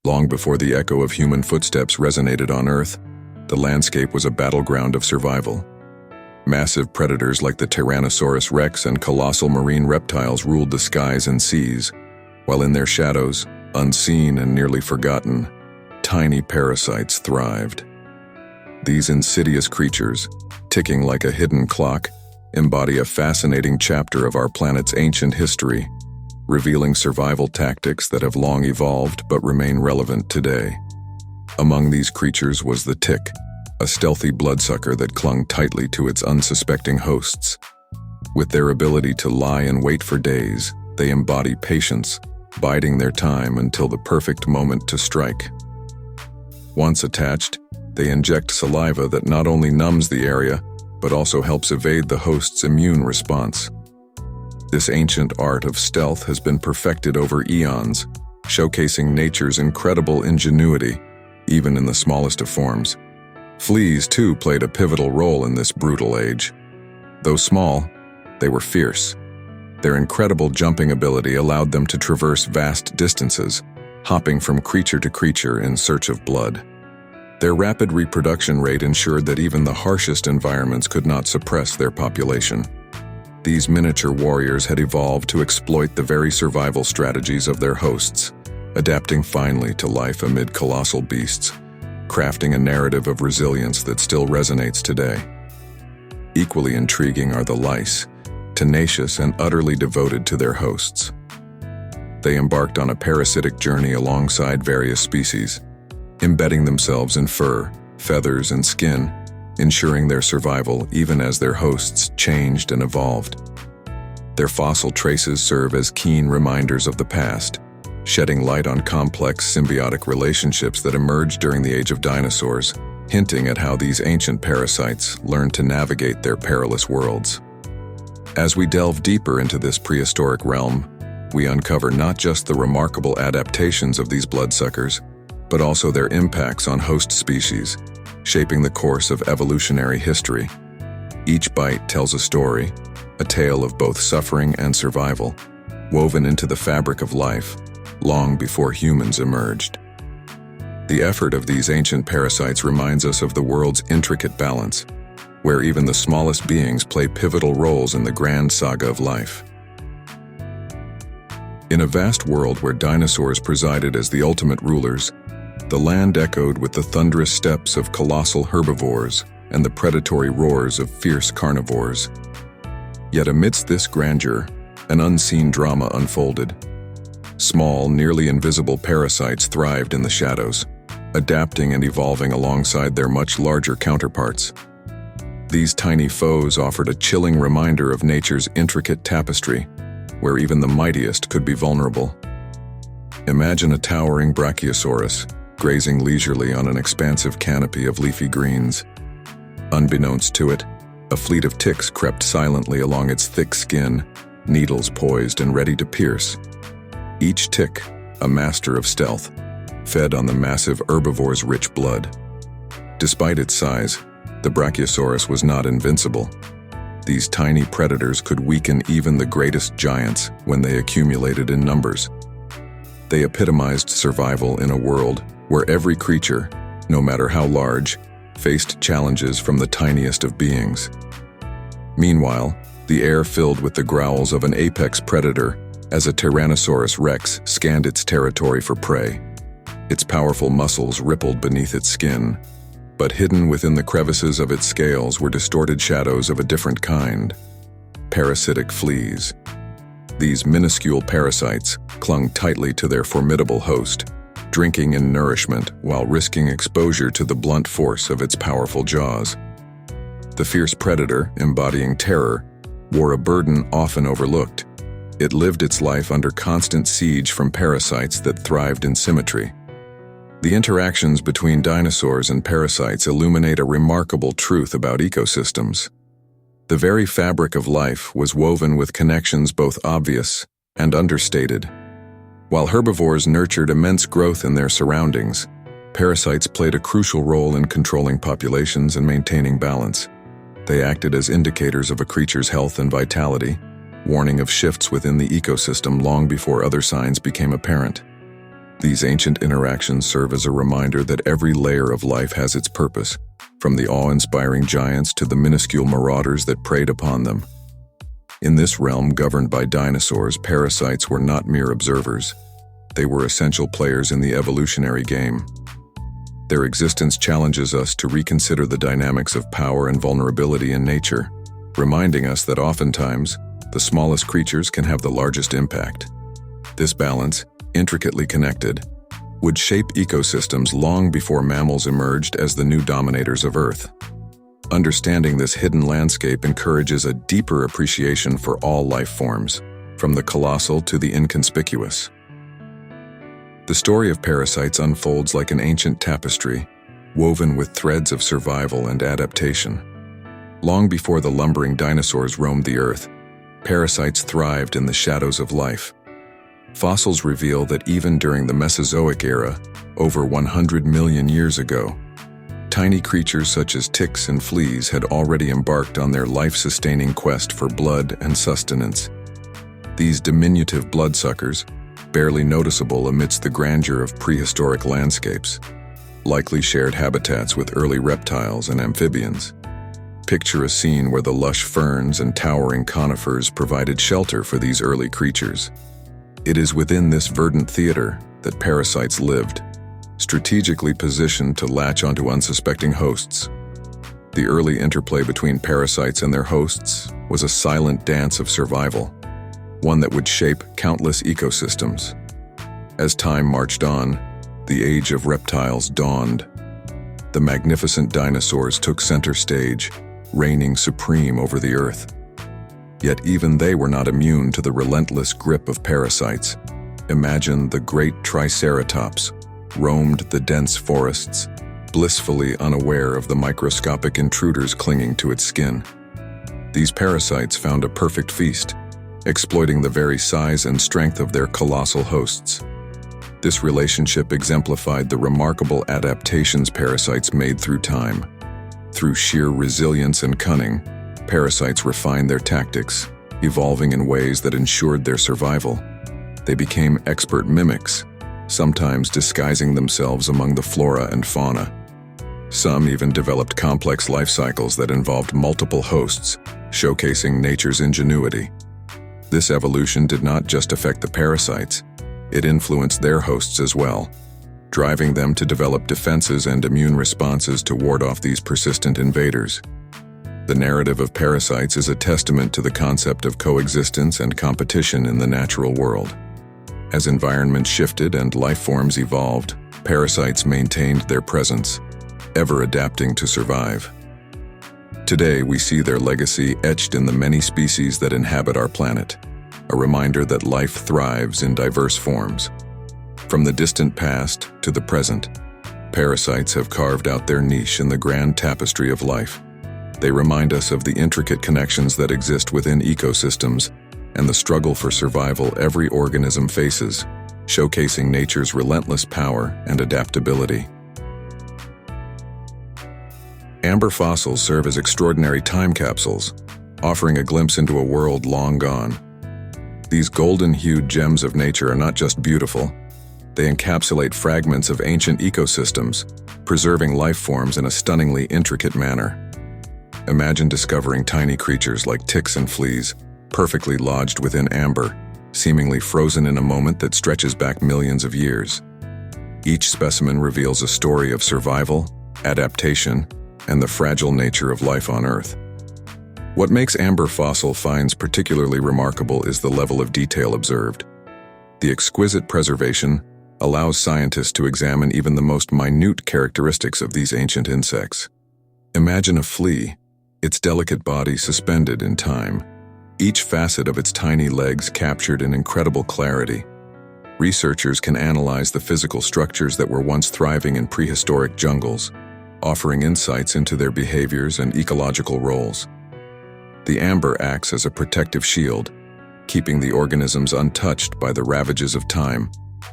Long before the echo of human footsteps resonated on Earth, the landscape was a battleground of survival. Massive predators like the Tyrannosaurus rex and colossal marine reptiles ruled the skies and seas, while in their shadows, unseen and nearly forgotten, tiny parasites thrived. These insidious creatures, ticking like a hidden clock, embody a fascinating chapter of our planet's ancient history, revealing survival tactics that have long evolved but remain relevant today. Among these creatures was the tick, a stealthy bloodsucker that clung tightly to its unsuspecting hosts. With their ability to lie in wait for days, they embody patience, biding their time until the perfect moment to strike. Once attached, they inject saliva that not only numbs the area, but also helps evade the host's immune response. This ancient art of stealth has been perfected over eons, showcasing nature's incredible ingenuity, even in the smallest of forms. Fleas, too, played a pivotal role in this brutal age. Though small, they were fierce. Their incredible jumping ability allowed them to traverse vast distances, hopping from creature to creature in search of blood. Their rapid reproduction rate ensured that even the harshest environments could not suppress their population. These miniature warriors had evolved to exploit the very survival strategies of their hosts, adapting finely to life amid colossal beasts, crafting a narrative of resilience that still resonates today. Equally intriguing are the lice, tenacious and utterly devoted to their hosts. They embarked on a parasitic journey alongside various species, embedding themselves in fur, feathers, and skin, ensuring their survival even as their hosts changed and evolved. Their fossil traces serve as keen reminders of the past, shedding light on complex symbiotic relationships that emerged during the age of dinosaurs, hinting at how these ancient parasites learned to navigate their perilous worlds. As we delve deeper into this prehistoric realm, we uncover not just the remarkable adaptations of these bloodsuckers, but also their impacts on host species, shaping the course of evolutionary history. Each bite tells a story, a tale of both suffering and survival, woven into the fabric of life, long before humans emerged. The effort of these ancient parasites reminds us of the world's intricate balance, where even the smallest beings play pivotal roles in the grand saga of life. In a vast world where dinosaurs presided as the ultimate rulers, the land echoed with the thunderous steps of colossal herbivores and the predatory roars of fierce carnivores. Yet amidst this grandeur, an unseen drama unfolded. Small, nearly invisible parasites thrived in the shadows, adapting and evolving alongside their much larger counterparts. These tiny foes offered a chilling reminder of nature's intricate tapestry, where even the mightiest could be vulnerable. Imagine a towering brachiosaurus, grazing leisurely on an expansive canopy of leafy greens. Unbeknownst to it, a fleet of ticks crept silently along its thick skin, needles poised and ready to pierce. Each tick, a master of stealth, fed on the massive herbivore's rich blood. Despite its size, the brachiosaurus was not invincible. These tiny predators could weaken even the greatest giants when they accumulated in numbers. They epitomized survival in a world where every creature, no matter how large, faced challenges from the tiniest of beings. Meanwhile, the air filled with the growls of an apex predator as a Tyrannosaurus rex scanned its territory for prey. Its powerful muscles rippled beneath its skin, but hidden within the crevices of its scales were distorted shadows of a different kind: parasitic fleas. These minuscule parasites clung tightly to their formidable host, drinking in nourishment while risking exposure to the blunt force of its powerful jaws. The fierce predator, embodying terror, wore a burden often overlooked. It lived its life under constant siege from parasites that thrived in symmetry. The interactions between dinosaurs and parasites illuminate a remarkable truth about ecosystems. The very fabric of life was woven with connections both obvious and understated. While herbivores nurtured immense growth in their surroundings, parasites played a crucial role in controlling populations and maintaining balance. They acted as indicators of a creature's health and vitality, warning of shifts within the ecosystem long before other signs became apparent. These ancient interactions serve as a reminder that every layer of life has its purpose, from the awe-inspiring giants to the minuscule marauders that preyed upon them. In this realm governed by dinosaurs, parasites were not mere observers. They were essential players in the evolutionary game. Their existence challenges us to reconsider the dynamics of power and vulnerability in nature, reminding us that oftentimes, the smallest creatures can have the largest impact. This balance, intricately connected, would shape ecosystems long before mammals emerged as the new dominators of Earth. Understanding this hidden landscape encourages a deeper appreciation for all life forms, from the colossal to the inconspicuous. The story of parasites unfolds like an ancient tapestry, woven with threads of survival and adaptation. Long before the lumbering dinosaurs roamed the Earth, parasites thrived in the shadows of life. Fossils reveal that even during the Mesozoic era, over 100 million years ago, tiny creatures such as ticks and fleas had already embarked on their life-sustaining quest for blood and sustenance. These diminutive bloodsuckers, barely noticeable amidst the grandeur of prehistoric landscapes, likely shared habitats with early reptiles and amphibians. Picture a scene where the lush ferns and towering conifers provided shelter for these early creatures. It is within this verdant theater that parasites lived, strategically positioned to latch onto unsuspecting hosts. The early interplay between parasites and their hosts was a silent dance of survival, one that would shape countless ecosystems. As time marched on, the age of reptiles dawned. The magnificent dinosaurs took center stage, reigning supreme over the Earth. Yet even they were not immune to the relentless grip of parasites. Imagine the great Triceratops roamed the dense forests, blissfully unaware of the microscopic intruders clinging to its skin. These parasites found a perfect feast, exploiting the very size and strength of their colossal hosts. This relationship exemplified the remarkable adaptations parasites made through time. Through sheer resilience and cunning, parasites refined their tactics, evolving in ways that ensured their survival. They became expert mimics, sometimes disguising themselves among the flora and fauna. Some even developed complex life cycles that involved multiple hosts, showcasing nature's ingenuity. This evolution did not just affect the parasites, it influenced their hosts as well, driving them to develop defenses and immune responses to ward off these persistent invaders. The narrative of parasites is a testament to the concept of coexistence and competition in the natural world. As environments shifted and life forms evolved, parasites maintained their presence, ever adapting to survive. Today, we see their legacy etched in the many species that inhabit our planet, a reminder that life thrives in diverse forms. From the distant past to the present, parasites have carved out their niche in the grand tapestry of life. They remind us of the intricate connections that exist within ecosystems and the struggle for survival every organism faces, showcasing nature's relentless power and adaptability. Amber fossils serve as extraordinary time capsules, offering a glimpse into a world long gone. These golden-hued gems of nature are not just beautiful, they encapsulate fragments of ancient ecosystems, preserving life forms in a stunningly intricate manner. Imagine discovering tiny creatures like ticks and fleas, perfectly lodged within amber, seemingly frozen in a moment that stretches back millions of years. Each specimen reveals a story of survival, adaptation, and the fragile nature of life on Earth. What makes amber fossil finds particularly remarkable is the level of detail observed. The exquisite preservation allows scientists to examine even the most minute characteristics of these ancient insects. Imagine a flea, its delicate body suspended in time, each facet of its tiny legs captured in incredible clarity. Researchers can analyze the physical structures that were once thriving in prehistoric jungles, offering insights into their behaviors and ecological roles. The amber acts as a protective shield, keeping the organisms untouched by the ravages of time,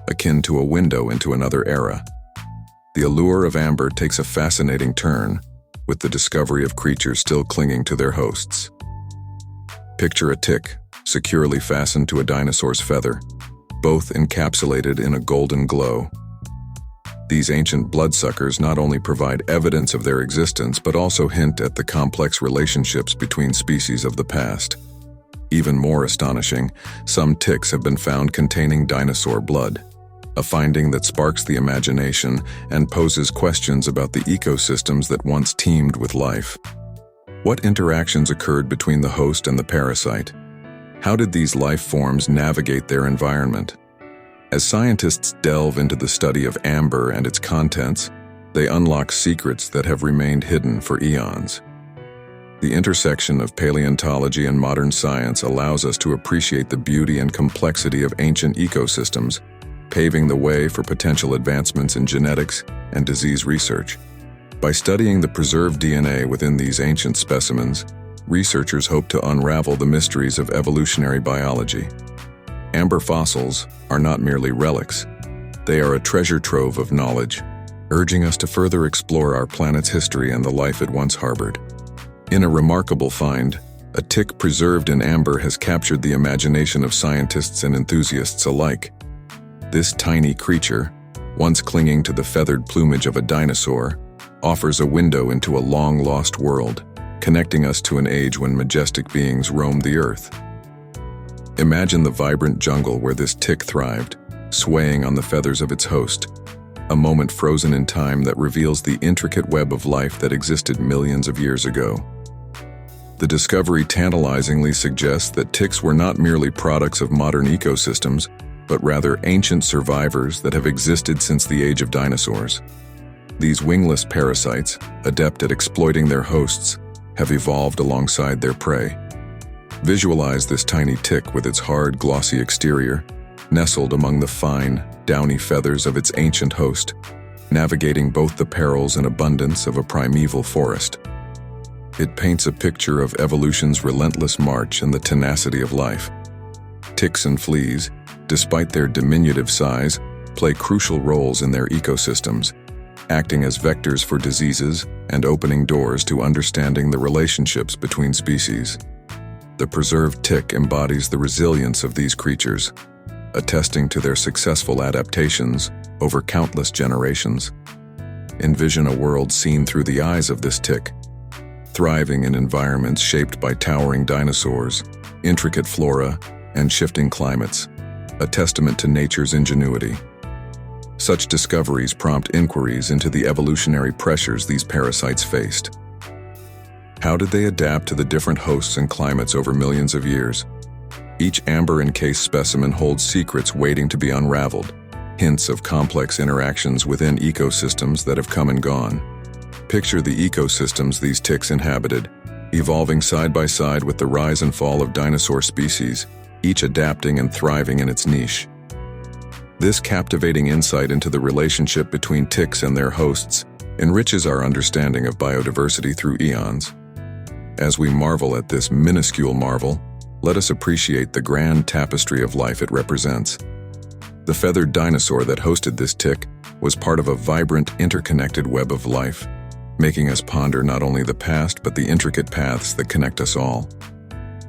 akin to a window into another era. The allure of amber takes a fascinating turn, with the discovery of creatures still clinging to their hosts. Picture a tick, securely fastened to a dinosaur's feather, both encapsulated in a golden glow. These ancient bloodsuckers not only provide evidence of their existence but also hint at the complex relationships between species of the past. Even more astonishing, some ticks have been found containing dinosaur blood, a finding that sparks the imagination and poses questions about the ecosystems that once teemed with life. What interactions occurred between the host and the parasite? How did these life forms navigate their environment? As scientists delve into the study of amber and its contents, they unlock secrets that have remained hidden for eons. The intersection of paleontology and modern science allows us to appreciate the beauty and complexity of ancient ecosystems, paving the way for potential advancements in genetics and disease research. By studying the preserved DNA within these ancient specimens, researchers hope to unravel the mysteries of evolutionary biology. Amber fossils are not merely relics. They are a treasure trove of knowledge, urging us to further explore our planet's history and the life it once harbored. In a remarkable find, a tick preserved in amber has captured the imagination of scientists and enthusiasts alike. This tiny creature, once clinging to the feathered plumage of a dinosaur, offers a window into a long-lost world, connecting us to an age when majestic beings roamed the earth. Imagine the vibrant jungle where this tick thrived, swaying on the feathers of its host, a moment frozen in time that reveals the intricate web of life that existed millions of years ago. The discovery tantalizingly suggests that ticks were not merely products of modern ecosystems, but rather ancient survivors that have existed since the age of dinosaurs. These wingless parasites, adept at exploiting their hosts, have evolved alongside their prey. Visualize this tiny tick with its hard, glossy exterior, nestled among the fine, downy feathers of its ancient host, navigating both the perils and abundance of a primeval forest. It paints a picture of evolution's relentless march and the tenacity of life. Ticks and fleas, despite their diminutive size, play crucial roles in their ecosystems, acting as vectors for diseases and opening doors to understanding the relationships between species. The preserved tick embodies the resilience of these creatures, attesting to their successful adaptations over countless generations. Envision a world seen through the eyes of this tick, thriving in environments shaped by towering dinosaurs, intricate flora, and shifting climates, a testament to nature's ingenuity. Such discoveries prompt inquiries into the evolutionary pressures these parasites faced. How did they adapt to the different hosts and climates over millions of years? Each amber-encased specimen holds secrets waiting to be unraveled, hints of complex interactions within ecosystems that have come and gone. Picture the ecosystems these ticks inhabited, evolving side by side with the rise and fall of dinosaur species, each adapting and thriving in its niche. This captivating insight into the relationship between ticks and their hosts enriches our understanding of biodiversity through eons. As we marvel at this minuscule marvel, let us appreciate the grand tapestry of life it represents. The feathered dinosaur that hosted this tick was part of a vibrant, interconnected web of life, making us ponder not only the past but the intricate paths that connect us all.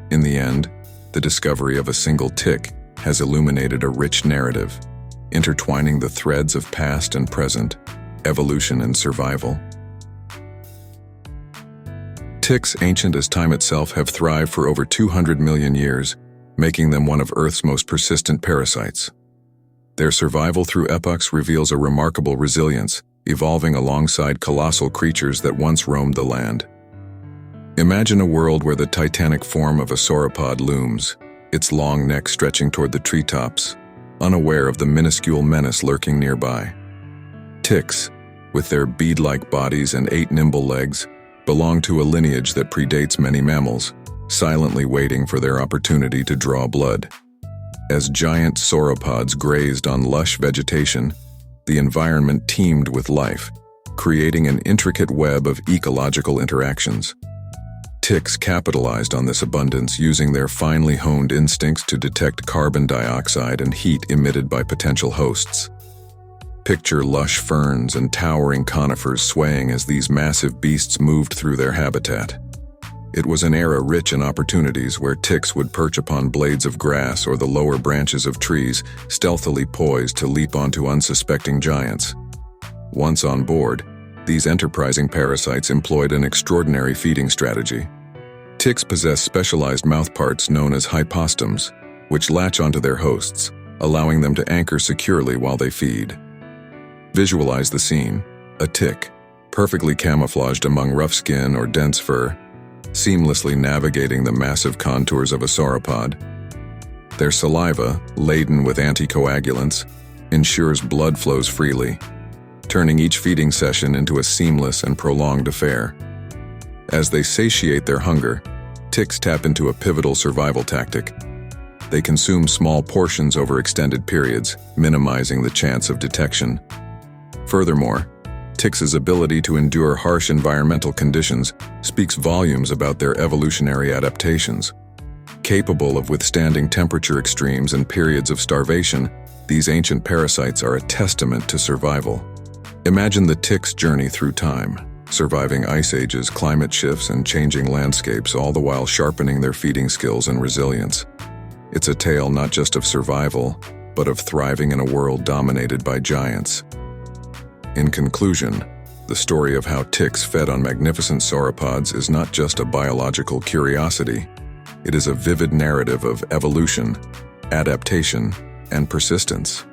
In the end, the discovery of a single tick has illuminated a rich narrative, intertwining the threads of past and present, evolution and survival. Ticks, ancient as time itself, have thrived for over 200 million years, making them one of Earth's most persistent parasites. Their survival through epochs reveals a remarkable resilience, evolving alongside colossal creatures that once roamed the land. Imagine a world where the titanic form of a sauropod looms, its long neck stretching toward the treetops, unaware of the minuscule menace lurking nearby. Ticks, with their bead-like bodies and 8 nimble legs, belong to a lineage that predates many mammals, silently waiting for their opportunity to draw blood. As giant sauropods grazed on lush vegetation, the environment teemed with life, creating an intricate web of ecological interactions. Ticks capitalized on this abundance, using their finely honed instincts to detect carbon dioxide and heat emitted by potential hosts. Picture lush ferns and towering conifers swaying as these massive beasts moved through their habitat. It was an era rich in opportunities where ticks would perch upon blades of grass or the lower branches of trees, stealthily poised to leap onto unsuspecting giants. Once on board, these enterprising parasites employed an extraordinary feeding strategy. Ticks possess specialized mouthparts known as hypostomes, which latch onto their hosts, allowing them to anchor securely while they feed. Visualize the scene: a tick, perfectly camouflaged among rough skin or dense fur, seamlessly navigating the massive contours of a sauropod. Their saliva, laden with anticoagulants, ensures blood flows freely, turning each feeding session into a seamless and prolonged affair. As they satiate their hunger, ticks tap into a pivotal survival tactic. They consume small portions over extended periods, minimizing the chance of detection. Furthermore, ticks' ability to endure harsh environmental conditions speaks volumes about their evolutionary adaptations. Capable of withstanding temperature extremes and periods of starvation, these ancient parasites are a testament to survival. Imagine the tick's journey through time, surviving ice ages, climate shifts, and changing landscapes, all the while sharpening their feeding skills and resilience. It's a tale not just of survival, but of thriving in a world dominated by giants. In conclusion, the story of how ticks fed on magnificent sauropods is not just a biological curiosity. It is a vivid narrative of evolution, adaptation, and persistence.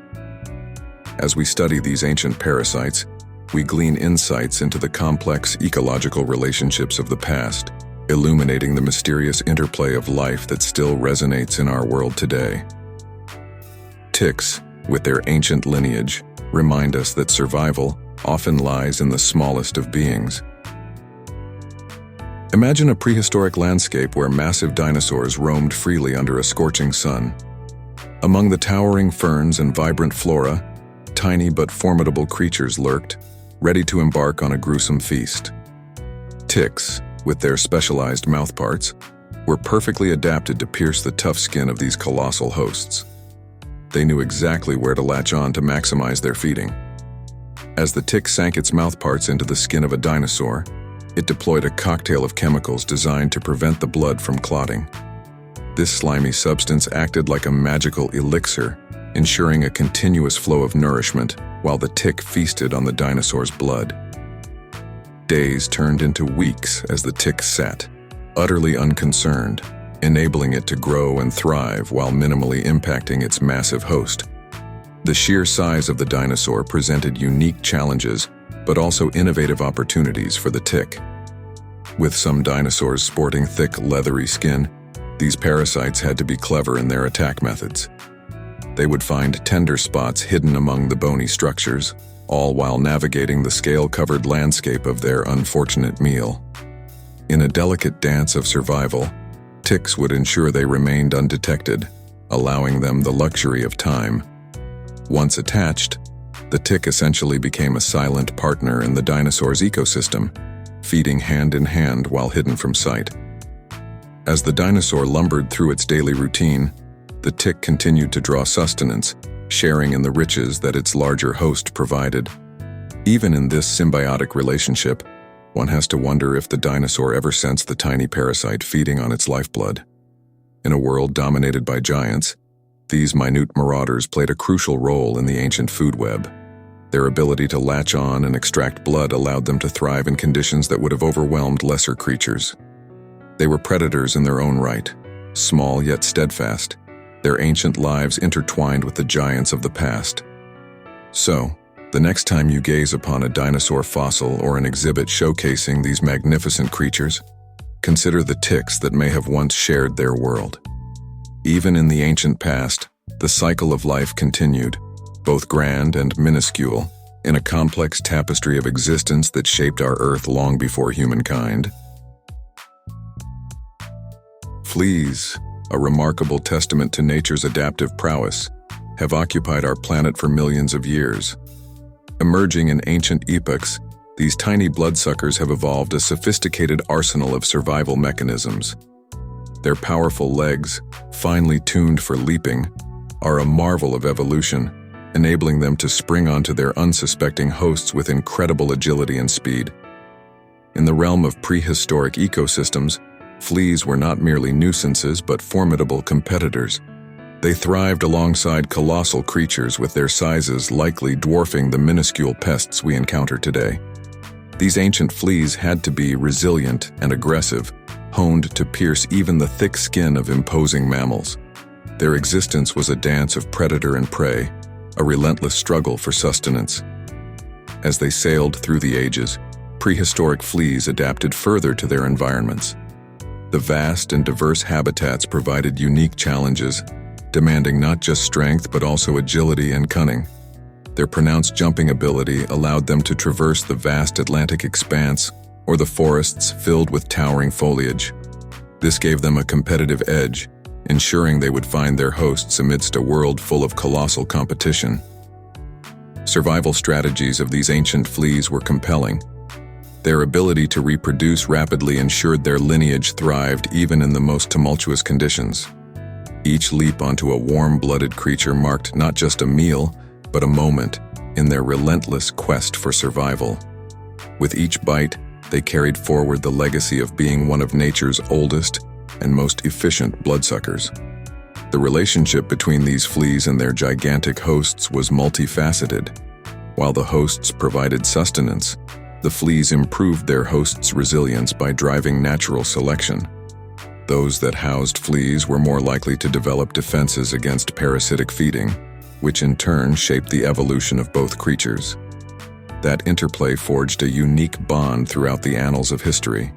As we study these ancient parasites, we glean insights into the complex ecological relationships of the past, illuminating the mysterious interplay of life that still resonates in our world today. Ticks, with their ancient lineage, remind us that survival often lies in the smallest of beings. Imagine a prehistoric landscape where massive dinosaurs roamed freely under a scorching sun. Among the towering ferns and vibrant flora, tiny but formidable creatures lurked, ready to embark on a gruesome feast. Ticks, with their specialized mouthparts, were perfectly adapted to pierce the tough skin of these colossal hosts. They knew exactly where to latch on to maximize their feeding. As the tick sank its mouthparts into the skin of a dinosaur, it deployed a cocktail of chemicals designed to prevent the blood from clotting. This slimy substance acted like a magical elixir, ensuring a continuous flow of nourishment while the tick feasted on the dinosaur's blood. Days turned into weeks as the tick sat, utterly unconcerned, enabling it to grow and thrive while minimally impacting its massive host. The sheer size of the dinosaur presented unique challenges, but also innovative opportunities for the tick. With some dinosaurs sporting thick, leathery skin, these parasites had to be clever in their attack methods. They would find tender spots hidden among the bony structures, all while navigating the scale-covered landscape of their unfortunate meal. In a delicate dance of survival, ticks would ensure they remained undetected, allowing them the luxury of time. Once attached, the tick essentially became a silent partner in the dinosaur's ecosystem, feeding hand in hand while hidden from sight. As the dinosaur lumbered through its daily routine, the tick continued to draw sustenance, sharing in the riches that its larger host provided. Even in this symbiotic relationship, one has to wonder if the dinosaur ever sensed the tiny parasite feeding on its lifeblood. In a world dominated by giants, these minute marauders played a crucial role in the ancient food web. Their ability to latch on and extract blood allowed them to thrive in conditions that would have overwhelmed lesser creatures. They were predators in their own right, small yet steadfast, their ancient lives intertwined with the giants of the past. So, the next time you gaze upon a dinosaur fossil or an exhibit showcasing these magnificent creatures, consider the ticks that may have once shared their world. Even in the ancient past, the cycle of life continued, both grand and minuscule, in a complex tapestry of existence that shaped our Earth long before humankind. Fleas, a remarkable testament to nature's adaptive prowess, have occupied our planet for millions of years. Emerging in ancient epochs, these tiny bloodsuckers have evolved a sophisticated arsenal of survival mechanisms. Their powerful legs, finely tuned for leaping, are a marvel of evolution, enabling them to spring onto their unsuspecting hosts with incredible agility and speed. In the realm of prehistoric ecosystems, Fleas were not merely nuisances but formidable competitors. They thrived alongside colossal creatures with their sizes likely dwarfing the minuscule pests we encounter today. These ancient fleas had to be resilient and aggressive, honed to pierce even the thick skin of imposing mammals. Their existence was a dance of predator and prey, a relentless struggle for sustenance. As they sailed through the ages, prehistoric fleas adapted further to their environments. The vast and diverse habitats provided unique challenges, demanding not just strength but also agility and cunning. Their pronounced jumping ability allowed them to traverse the vast Atlantic expanse or the forests filled with towering foliage. This gave them a competitive edge, ensuring they would find their hosts amidst a world full of colossal competition. Survival strategies of these ancient fleas were compelling. Their ability to reproduce rapidly ensured their lineage thrived even in the most tumultuous conditions. Each leap onto a warm-blooded creature marked not just a meal, but a moment in their relentless quest for survival. With each bite, they carried forward the legacy of being one of nature's oldest and most efficient bloodsuckers. The relationship between these fleas and their gigantic hosts was multifaceted. While the hosts provided sustenance, the fleas improved their hosts' resilience by driving natural selection. Those that housed fleas were more likely to develop defenses against parasitic feeding, which in turn shaped the evolution of both creatures. That interplay forged a unique bond throughout the annals of history.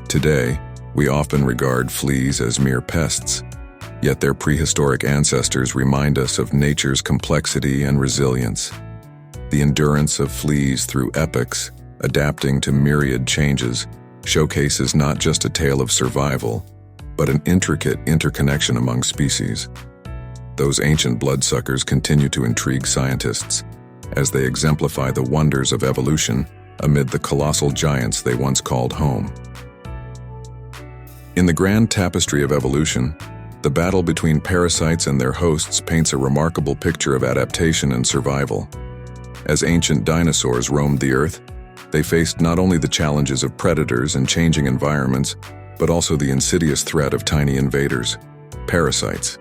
Today, we often regard fleas as mere pests, yet their prehistoric ancestors remind us of nature's complexity and resilience. The endurance of fleas through epochs, adapting to myriad changes, showcases not just a tale of survival, but an intricate interconnection among species. Those ancient bloodsuckers continue to intrigue scientists as they exemplify the wonders of evolution amid the colossal giants they once called home. In the grand tapestry of evolution, the battle between parasites and their hosts paints a remarkable picture of adaptation and survival. As ancient dinosaurs roamed the earth, they faced not only the challenges of predators and changing environments, but also the insidious threat of tiny invaders, parasites.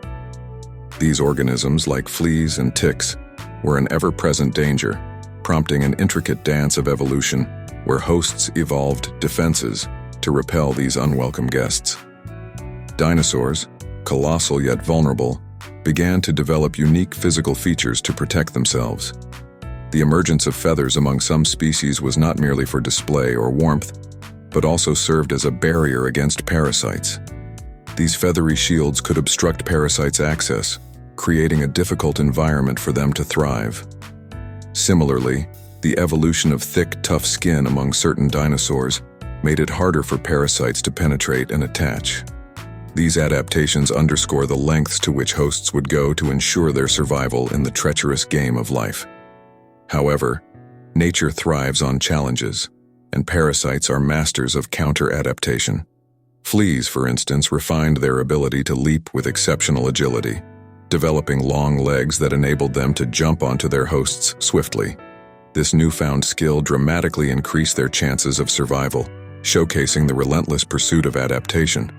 These organisms, like fleas and ticks, were an ever-present danger, prompting an intricate dance of evolution where hosts evolved defenses to repel these unwelcome guests. Dinosaurs, colossal yet vulnerable, began to develop unique physical features to protect themselves. The emergence of feathers among some species was not merely for display or warmth, but also served as a barrier against parasites. These feathery shields could obstruct parasites' access, creating a difficult environment for them to thrive. Similarly, the evolution of thick, tough skin among certain dinosaurs made it harder for parasites to penetrate and attach. These adaptations underscore the lengths to which hosts would go to ensure their survival in the treacherous game of life. However, nature thrives on challenges, and parasites are masters of counter-adaptation. Fleas, for instance, refined their ability to leap with exceptional agility, developing long legs that enabled them to jump onto their hosts swiftly. This newfound skill dramatically increased their chances of survival, showcasing the relentless pursuit of adaptation.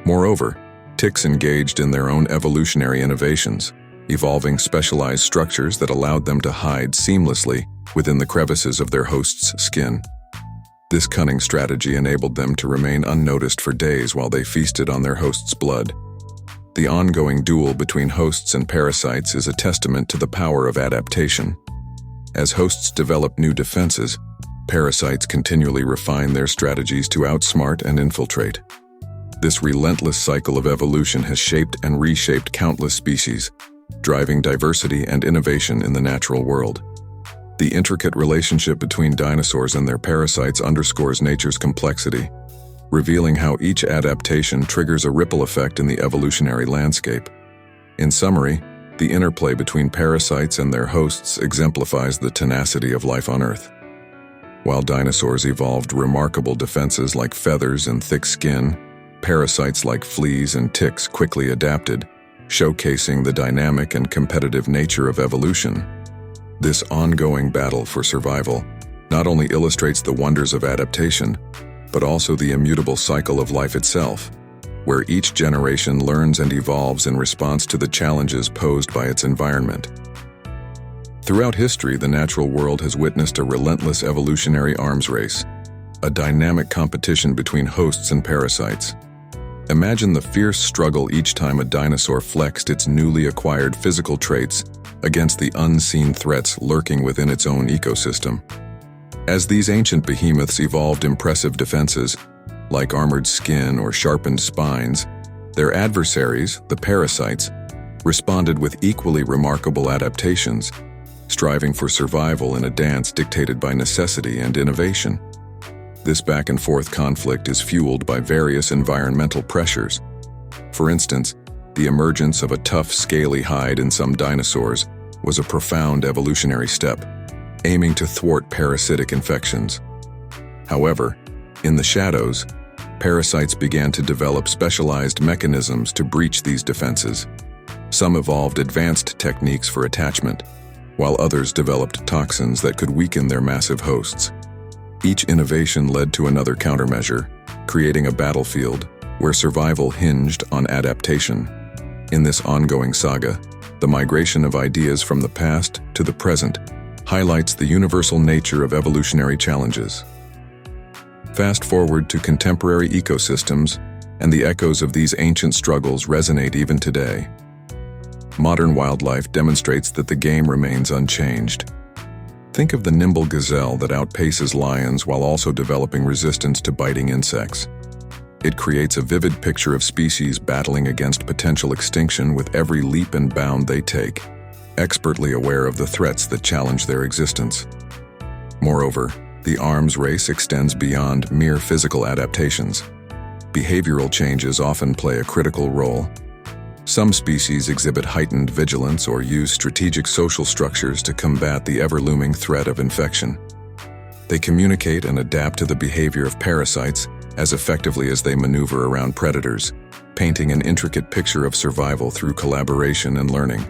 Moreover, ticks engaged in their own evolutionary innovations, evolving specialized structures that allowed them to hide seamlessly within the crevices of their host's skin. This cunning strategy enabled them to remain unnoticed for days while they feasted on their host's blood. The ongoing duel between hosts and parasites is a testament to the power of adaptation. As hosts develop new defenses, parasites continually refine their strategies to outsmart and infiltrate. This relentless cycle of evolution has shaped and reshaped countless species, driving diversity and innovation in the natural world. The intricate relationship between dinosaurs and their parasites underscores nature's complexity, revealing how each adaptation triggers a ripple effect in the evolutionary landscape. In summary, the interplay between parasites and their hosts exemplifies the tenacity of life on Earth. While dinosaurs evolved remarkable defenses like feathers and thick skin, parasites like fleas and ticks quickly adapted, showcasing the dynamic and competitive nature of evolution. This ongoing battle for survival not only illustrates the wonders of adaptation, but also the immutable cycle of life itself, where each generation learns and evolves in response to the challenges posed by its environment. Throughout history, the natural world has witnessed a relentless evolutionary arms race, a dynamic competition between hosts and parasites. Imagine the fierce struggle each time a dinosaur flexed its newly acquired physical traits against the unseen threats lurking within its own ecosystem. As these ancient behemoths evolved impressive defenses, like armored skin or sharpened spines, their adversaries, the parasites, responded with equally remarkable adaptations, striving for survival in a dance dictated by necessity and innovation. This back-and-forth conflict is fueled by various environmental pressures. For instance, the emergence of a tough, scaly hide in some dinosaurs was a profound evolutionary step, aiming to thwart parasitic infections. However, in the shadows, parasites began to develop specialized mechanisms to breach these defenses. Some evolved advanced techniques for attachment, while others developed toxins that could weaken their massive hosts. Each innovation led to another countermeasure, creating a battlefield where survival hinged on adaptation. In this ongoing saga, the migration of ideas from the past to the present highlights the universal nature of evolutionary challenges. Fast forward to contemporary ecosystems, and the echoes of these ancient struggles resonate even today. Modern wildlife demonstrates that the game remains unchanged. Think of the nimble gazelle that outpaces lions while also developing resistance to biting insects. It creates a vivid picture of species battling against potential extinction with every leap and bound they take, expertly aware of the threats that challenge their existence. Moreover, the arms race extends beyond mere physical adaptations. Behavioral changes often play a critical role. Some species exhibit heightened vigilance or use strategic social structures to combat the ever-looming threat of infection. They communicate and adapt to the behavior of parasites as effectively as they maneuver around predators, painting an intricate picture of survival through collaboration and learning.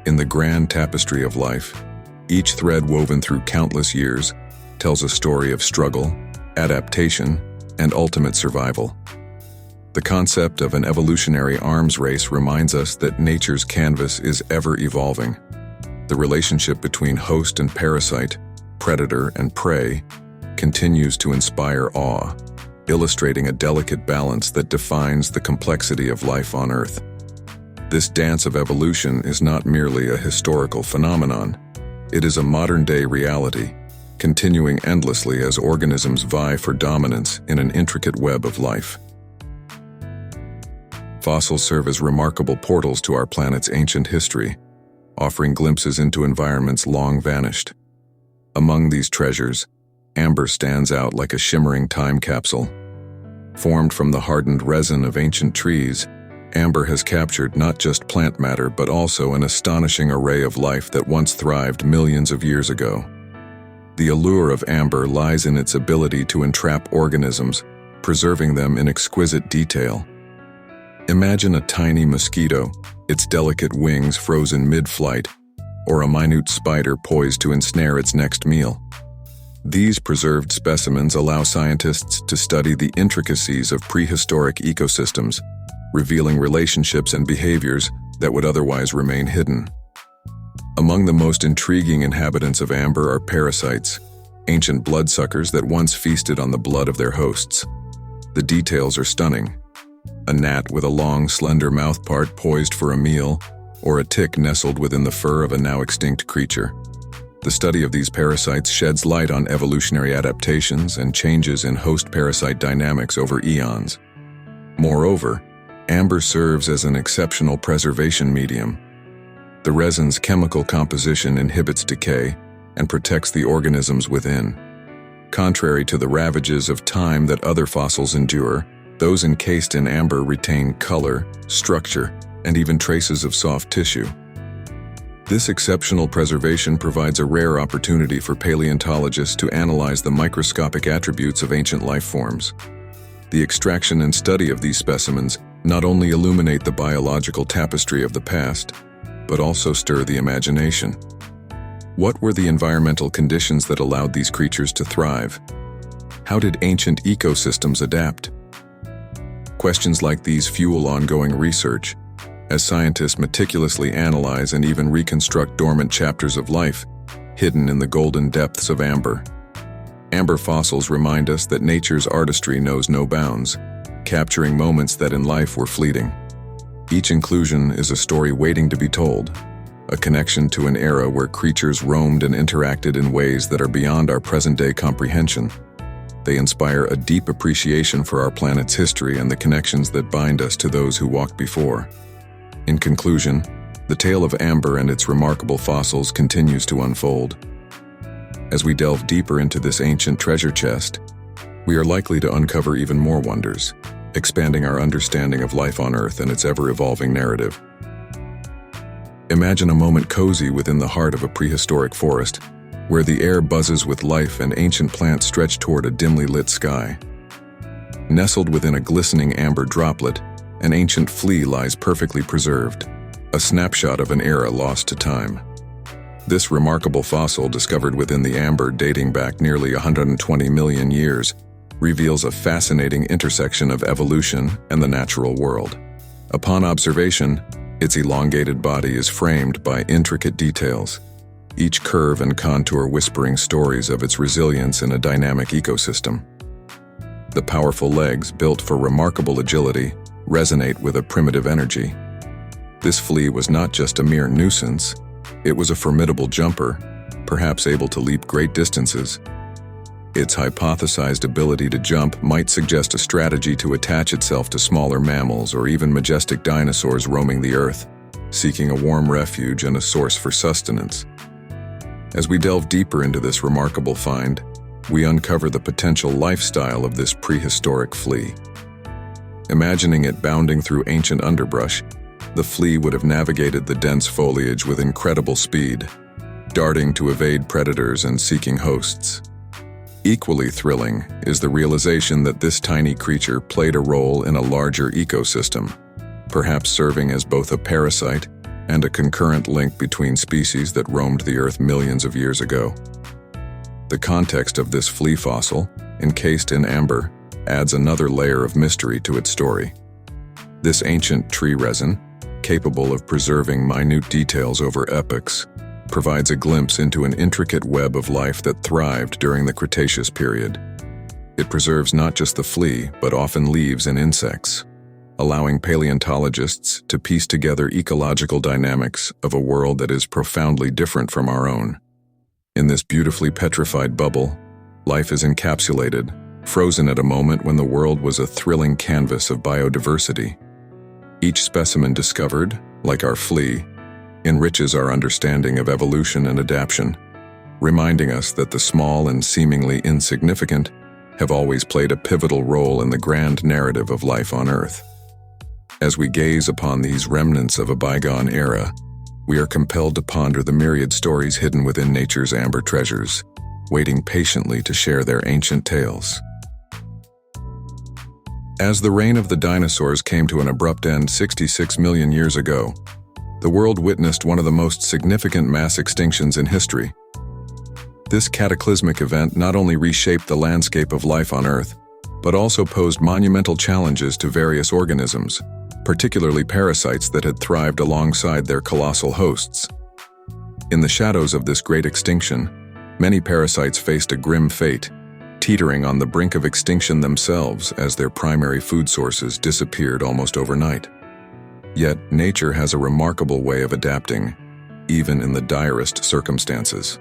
In the grand tapestry of life, each thread woven through countless years tells a story of struggle, adaptation, and ultimate survival. The concept of an evolutionary arms race reminds us that nature's canvas is ever evolving. The relationship between host and parasite, predator and prey, continues to inspire awe, illustrating a delicate balance that defines the complexity of life on Earth. This dance of evolution is not merely a historical phenomenon. It is a modern-day reality, continuing endlessly as organisms vie for dominance in an intricate web of life. Fossils serve as remarkable portals to our planet's ancient history, offering glimpses into environments long vanished. Among these treasures, amber stands out like a shimmering time capsule. Formed from the hardened resin of ancient trees, amber has captured not just plant matter but also an astonishing array of life that once thrived millions of years ago. The allure of amber lies in its ability to entrap organisms, preserving them in exquisite detail. Imagine a tiny mosquito, its delicate wings frozen mid-flight, or a minute spider poised to ensnare its next meal. These preserved specimens allow scientists to study the intricacies of prehistoric ecosystems, revealing relationships and behaviors that would otherwise remain hidden. Among the most intriguing inhabitants of amber are parasites, ancient bloodsuckers that once feasted on the blood of their hosts. The details are stunning. A gnat with a long, slender mouthpart poised for a meal, or a tick nestled within the fur of a now extinct creature. The study of these parasites sheds light on evolutionary adaptations and changes in host-parasite dynamics over eons. Moreover, amber serves as an exceptional preservation medium. The resin's chemical composition inhibits decay and protects the organisms within. Contrary to the ravages of time that other fossils endure, those encased in amber retain color, structure, and even traces of soft tissue. This exceptional preservation provides a rare opportunity for paleontologists to analyze the microscopic attributes of ancient life forms. The extraction and study of these specimens not only illuminate the biological tapestry of the past, but also stir the imagination. What were the environmental conditions that allowed these creatures to thrive? How did ancient ecosystems adapt? Questions like these fuel ongoing research, as scientists meticulously analyze and even reconstruct dormant chapters of life hidden in the golden depths of amber. Amber fossils remind us that nature's artistry knows no bounds, capturing moments that in life were fleeting. Each inclusion is a story waiting to be told, a connection to an era where creatures roamed and interacted in ways that are beyond our present-day comprehension. They inspire a deep appreciation for our planet's history and the connections that bind us to those who walked before. In conclusion, the tale of amber and its remarkable fossils continues to unfold. As we delve deeper into this ancient treasure chest, we are likely to uncover even more wonders, expanding our understanding of life on Earth and its ever-evolving narrative. Imagine a moment cozy within the heart of a prehistoric forest, where the air buzzes with life and ancient plants stretch toward a dimly lit sky. Nestled within a glistening amber droplet, an ancient flea lies perfectly preserved, a snapshot of an era lost to time. This remarkable fossil, discovered within the amber dating back nearly 120 million years, reveals a fascinating intersection of evolution and the natural world. Upon observation, its elongated body is framed by intricate details, each curve and contour whispering stories of its resilience in a dynamic ecosystem. The powerful legs, built for remarkable agility, resonate with a primitive energy. This flea was not just a mere nuisance, it was a formidable jumper, perhaps able to leap great distances. Its hypothesized ability to jump might suggest a strategy to attach itself to smaller mammals or even majestic dinosaurs roaming the earth, seeking a warm refuge and a source for sustenance. As we delve deeper into this remarkable find, we uncover the potential lifestyle of this prehistoric flea. Imagining it bounding through ancient underbrush, the flea would have navigated the dense foliage with incredible speed, darting to evade predators and seeking hosts. Equally thrilling is the realization that this tiny creature played a role in a larger ecosystem, perhaps serving as both a parasite and a concurrent link between species that roamed the Earth millions of years ago. The context of this flea fossil, encased in amber, adds another layer of mystery to its story. This ancient tree resin, capable of preserving minute details over epochs, provides a glimpse into an intricate web of life that thrived during the Cretaceous period. It preserves not just the flea, but often leaves and insects, allowing paleontologists to piece together ecological dynamics of a world that is profoundly different from our own. In this beautifully petrified bubble, life is encapsulated, frozen at a moment when the world was a thrilling canvas of biodiversity. Each specimen discovered, like our flea, enriches our understanding of evolution and adaptation, reminding us that the small and seemingly insignificant have always played a pivotal role in the grand narrative of life on Earth. As we gaze upon these remnants of a bygone era, we are compelled to ponder the myriad stories hidden within nature's amber treasures, waiting patiently to share their ancient tales. As the reign of the dinosaurs came to an abrupt end 66 million years ago, the world witnessed one of the most significant mass extinctions in history. This cataclysmic event not only reshaped the landscape of life on Earth, but also posed monumental challenges to various organisms, particularly parasites that had thrived alongside their colossal hosts. In the shadows of this great extinction, many parasites faced a grim fate, teetering on the brink of extinction themselves as their primary food sources disappeared almost overnight. Yet, nature has a remarkable way of adapting, even in the direst circumstances.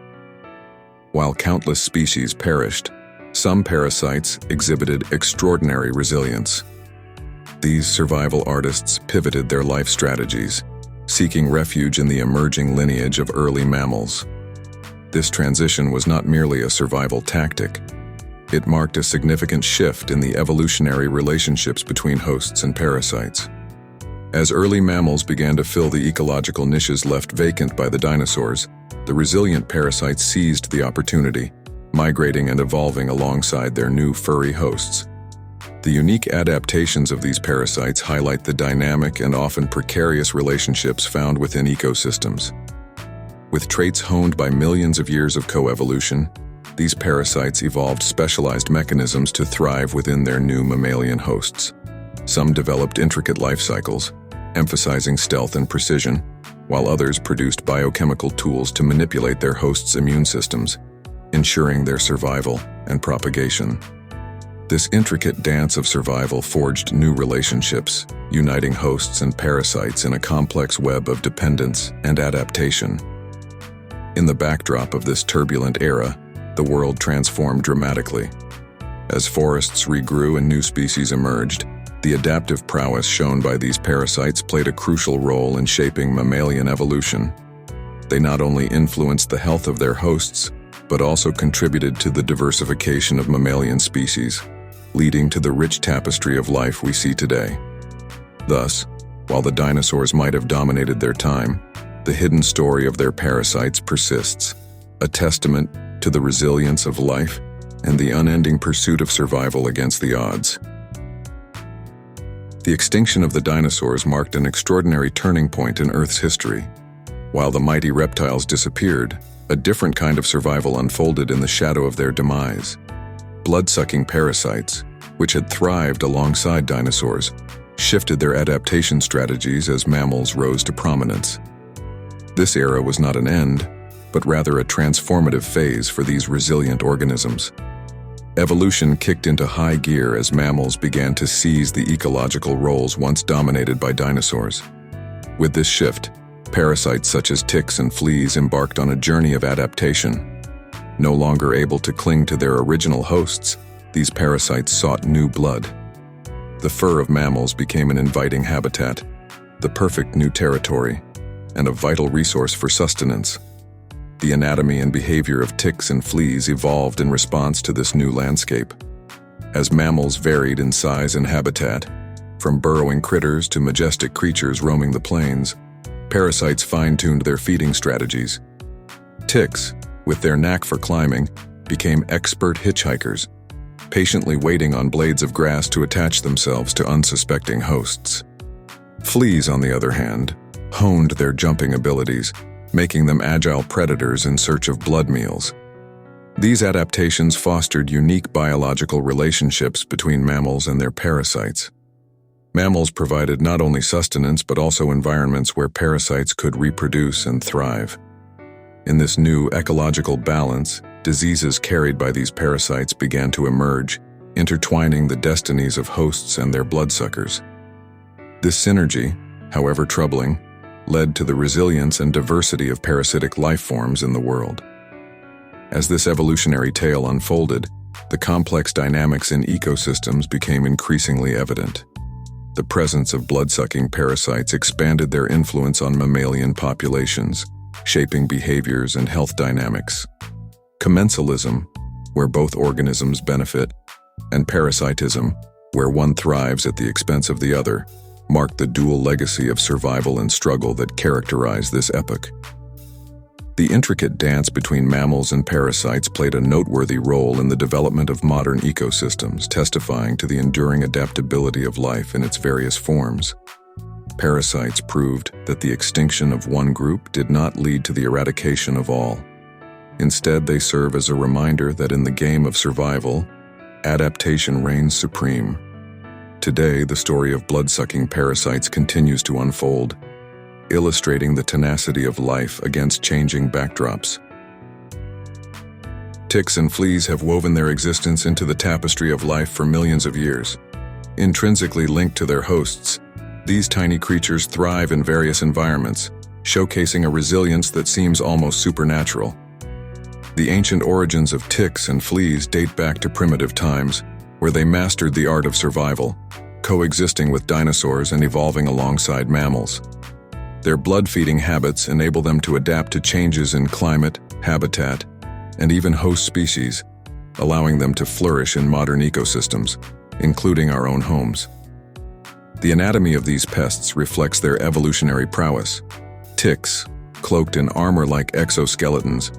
While countless species perished, some parasites exhibited extraordinary resilience. These survival artists pivoted their life strategies, seeking refuge in the emerging lineage of early mammals. This transition was not merely a survival tactic. It marked a significant shift in the evolutionary relationships between hosts and parasites. As early mammals began to fill the ecological niches left vacant by the dinosaurs, the resilient parasites seized the opportunity, migrating and evolving alongside their new furry hosts. The unique adaptations of these parasites highlight the dynamic and often precarious relationships found within ecosystems. With traits honed by millions of years of coevolution, these parasites evolved specialized mechanisms to thrive within their new mammalian hosts. Some developed intricate life cycles, emphasizing stealth and precision, while others produced biochemical tools to manipulate their hosts' immune systems, ensuring their survival and propagation. This intricate dance of survival forged new relationships, uniting hosts and parasites in a complex web of dependence and adaptation. In the backdrop of this turbulent era, the world transformed dramatically. As forests regrew and new species emerged, the adaptive prowess shown by these parasites played a crucial role in shaping mammalian evolution. They not only influenced the health of their hosts, but also contributed to the diversification of mammalian species, leading to the rich tapestry of life we see today. Thus, while the dinosaurs might have dominated their time, the hidden story of their parasites persists, a testament to the resilience of life and the unending pursuit of survival against the odds. The extinction of the dinosaurs marked an extraordinary turning point in Earth's history. While the mighty reptiles disappeared, a different kind of survival unfolded in the shadow of their demise. Blood-sucking parasites, which had thrived alongside dinosaurs, shifted their adaptation strategies as mammals rose to prominence. This era was not an end, but rather a transformative phase for these resilient organisms. Evolution kicked into high gear as mammals began to seize the ecological roles once dominated by dinosaurs. With this shift, parasites such as ticks and fleas embarked on a journey of adaptation. No longer able to cling to their original hosts, these parasites sought new blood. The fur of mammals became an inviting habitat, the perfect new territory, and a vital resource for sustenance. The anatomy and behavior of ticks and fleas evolved in response to this new landscape. As mammals varied in size and habitat, from burrowing critters to majestic creatures roaming the plains, parasites fine-tuned their feeding strategies. Ticks, with their knack for climbing, became expert hitchhikers, patiently waiting on blades of grass to attach themselves to unsuspecting hosts. Fleas, on the other hand, honed their jumping abilities, making them agile predators in search of blood meals. These adaptations fostered unique biological relationships between mammals and their parasites. Mammals provided not only sustenance but also environments where parasites could reproduce and thrive. In this new ecological balance, diseases carried by these parasites began to emerge, intertwining the destinies of hosts and their bloodsuckers. This synergy, however troubling, led to the resilience and diversity of parasitic life forms in the world. As this evolutionary tale unfolded, the complex dynamics in ecosystems became increasingly evident. The presence of blood-sucking parasites expanded their influence on mammalian populations, shaping behaviors and health dynamics. Commensalism, where both organisms benefit, and parasitism, where one thrives at the expense of the other, marked the dual legacy of survival and struggle that characterized this epoch. The intricate dance between mammals and parasites played a noteworthy role in the development of modern ecosystems, testifying to the enduring adaptability of life in its various forms. Parasites proved that the extinction of one group did not lead to the eradication of all. Instead, they serve as a reminder that in the game of survival, adaptation reigns supreme. Today, the story of blood-sucking parasites continues to unfold, illustrating the tenacity of life against changing backdrops. Ticks and fleas have woven their existence into the tapestry of life for millions of years. Intrinsically linked to their hosts, these tiny creatures thrive in various environments, showcasing a resilience that seems almost supernatural. The ancient origins of ticks and fleas date back to primitive times, where they mastered the art of survival, coexisting with dinosaurs and evolving alongside mammals. Their blood-feeding habits enable them to adapt to changes in climate, habitat, and even host species, allowing them to flourish in modern ecosystems, including our own homes. The anatomy of these pests reflects their evolutionary prowess. Ticks, cloaked in armor-like exoskeletons,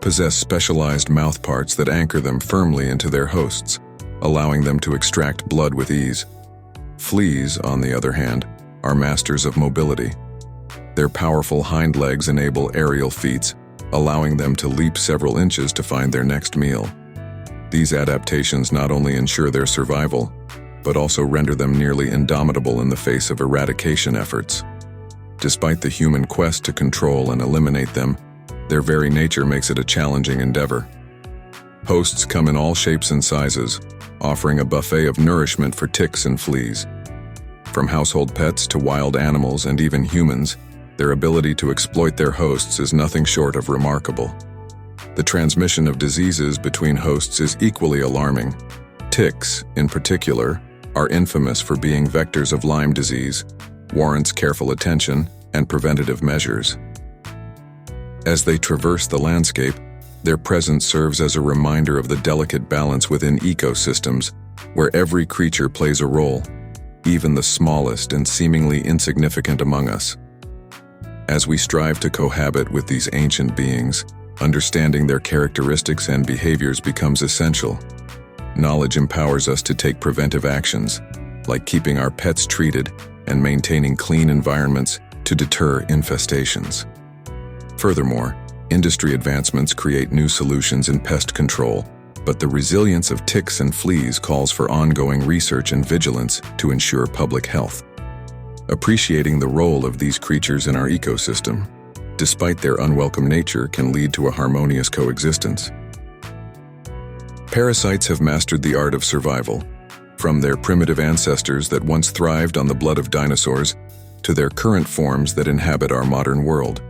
possess specialized mouthparts that anchor them firmly into their hosts, allowing them to extract blood with ease. Fleas, on the other hand, are masters of mobility. Their powerful hind legs enable aerial feats, allowing them to leap several inches to find their next meal. These adaptations not only ensure their survival, but also render them nearly indomitable in the face of eradication efforts. Despite the human quest to control and eliminate them, their very nature makes it a challenging endeavor. Hosts come in all shapes and sizes, offering a buffet of nourishment for ticks and fleas. From household pets to wild animals and even humans, their ability to exploit their hosts is nothing short of remarkable. The transmission of diseases between hosts is equally alarming. Ticks, in particular, are infamous for being vectors of Lyme disease, warrants careful attention and preventative measures. As they traverse the landscape, their presence serves as a reminder of the delicate balance within ecosystems, where every creature plays a role, even the smallest and seemingly insignificant among us. As we strive to cohabit with these ancient beings, understanding their characteristics and behaviors becomes essential. Knowledge empowers us to take preventive actions, like keeping our pets treated and maintaining clean environments to deter infestations. Furthermore, industry advancements create new solutions in pest control, but the resilience of ticks and fleas calls for ongoing research and vigilance to ensure public health. Appreciating the role of these creatures in our ecosystem, despite their unwelcome nature, can lead to a harmonious coexistence. Parasites have mastered the art of survival, from their primitive ancestors that once thrived on the blood of dinosaurs to their current forms that inhabit our modern world.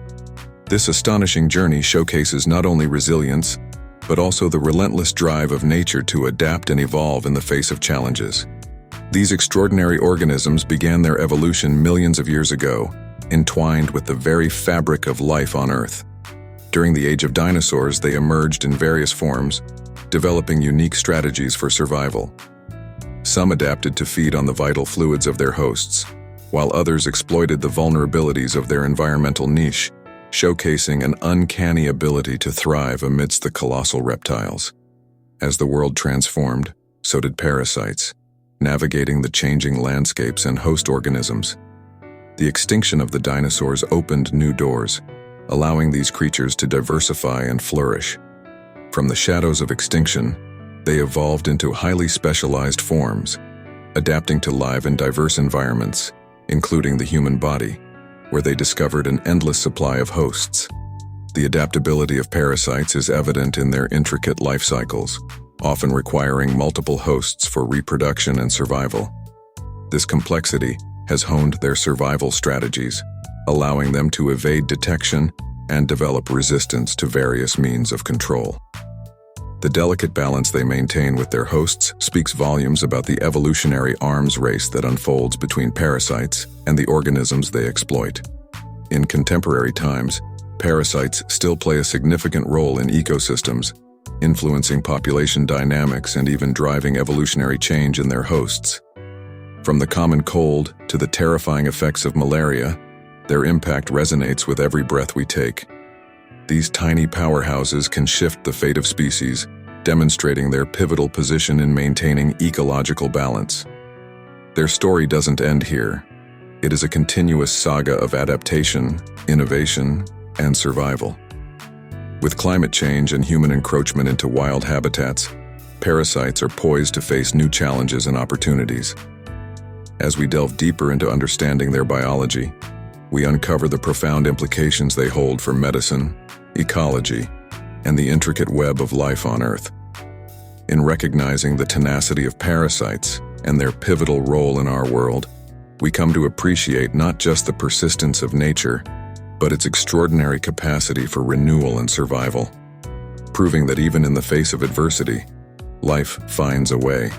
This astonishing journey showcases not only resilience, but also the relentless drive of nature to adapt and evolve in the face of challenges. These extraordinary organisms began their evolution millions of years ago, entwined with the very fabric of life on Earth. During the age of dinosaurs, they emerged in various forms, developing unique strategies for survival. Some adapted to feed on the vital fluids of their hosts, while others exploited the vulnerabilities of their environmental niche, showcasing an uncanny ability to thrive amidst the colossal reptiles. As the world transformed, so did parasites, navigating the changing landscapes and host organisms. The extinction of the dinosaurs opened new doors, allowing these creatures to diversify and flourish. From the shadows of extinction, they evolved into highly specialized forms, adapting to live and diverse environments, including the human body, where they discovered an endless supply of hosts. The adaptability of parasites is evident in their intricate life cycles, often requiring multiple hosts for reproduction and survival. This complexity has honed their survival strategies, allowing them to evade detection and develop resistance to various means of control. The delicate balance they maintain with their hosts speaks volumes about the evolutionary arms race that unfolds between parasites and the organisms they exploit. In contemporary times, parasites still play a significant role in ecosystems, influencing population dynamics and even driving evolutionary change in their hosts. From the common cold to the terrifying effects of malaria, their impact resonates with every breath we take. These tiny powerhouses can shift the fate of species, demonstrating their pivotal position in maintaining ecological balance. Their story doesn't end here. It is a continuous saga of adaptation, innovation, and survival. With climate change and human encroachment into wild habitats, parasites are poised to face new challenges and opportunities. As we delve deeper into understanding their biology, we uncover the profound implications they hold for medicine, ecology, and the intricate web of life on Earth. In recognizing the tenacity of parasites and their pivotal role in our world, we come to appreciate not just the persistence of nature, but its extraordinary capacity for renewal and survival, proving that even in the face of adversity, life finds a way.